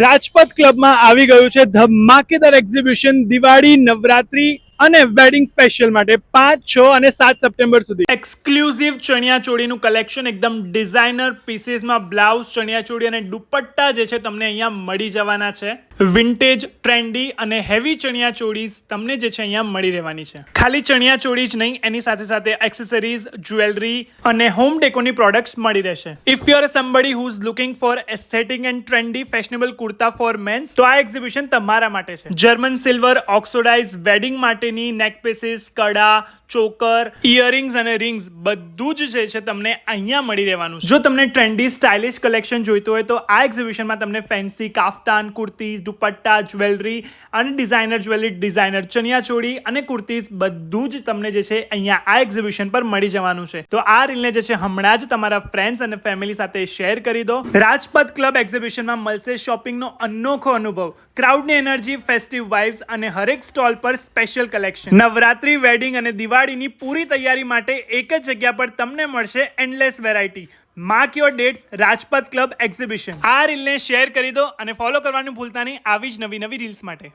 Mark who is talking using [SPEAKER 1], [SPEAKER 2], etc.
[SPEAKER 1] રાજપથ ક્લબમાં આવી ગયું છે ધમાકેદાર એક્ઝિબિશન દિવાળી નવરાત્રી અને વેડિંગ સ્પેશિયલ માટે 5, 6 અને 7 સપ્ટેમ્બર સુધી એક્સક્લુઝિવ ચણિયાચોળીનું કલેક્શન એકદમ ડિઝાઇનર પીસીસમાં બ્લાઉઝ ચણિયાચોળી અને દુપટ્ટા જે છે તમને અહીંયા મળી જવાના છે. વિન્ટેજ ટ્રેન્ડી અને હેવી ચણિયાચોળીઝ તમને જે છે અહીંયા મળી રહેવાની છે. ખાલી ચણિયાચોળી જ નહીં, એની સાથે સાથે એક્સેસરીઝ, જ્વેલરી અને હોમ ડેકોરની પ્રોડક્ટ્સ મળી રહેશે. If you are somebody who is looking for aesthetic and trendy fashionable kurta for mens, તો આ એક્ઝિબિશન તમારા માટે છે. જર્મન સિલ્વર ઓક્સિડાઇઝ વેડિંગ માટેની નેક પીસીસ, કડા, ચોકર, ઇયરિંગ્સ અને રિંગ્સ બધું જ જે છે તમને અહીંયા મળી રહેવાનું છે. જો તમને ટ્રેન્ડી સ્ટાઇલિશ કલેક્શન જોઈતું હોય તો આ એક્ઝિબિશનમાં તમને ફેન્સી કાફતાન, કુર્તીઝ, દુપટ્ટા, જ્વેલરી અને ડિઝાઇનર જ્વેલરી, ડિઝાઇનર ચણિયાચોળી અને કુર્તીઝ બધું જ તમને જે છે અહીંયા આ એક્ઝિબિશન પર મળી જવાનું છે. તો આ રીલને જે છે હમણાં જ તમારા ફ્રેન્ડ્સ અને ફેમિલી સાથે શેર કરી દો. રાજપથ ક્લબ એક્ઝિબિશનમાં મળશે શોપિંગનો અનોખો અનુભવ, ક્રાઉડની એનર્જી, ફેસ્ટિવ વાઇબ્સ અને હરેક સ્ટોલ પર સ્પેશિયલ કલેક્શન. નવરાત્રી, વેડિંગ અને દિવાળીની પૂરી તૈયારી માટે એક જ જગ્યા પર તમને મળશે endless variety. Mark your dates, Rajpath club exhibition. આ રીલને શેર કરી દો અને ફોલો કરવાનું ભૂલતા નહીં આવી જ નવી નવી રીલ્સ માટે.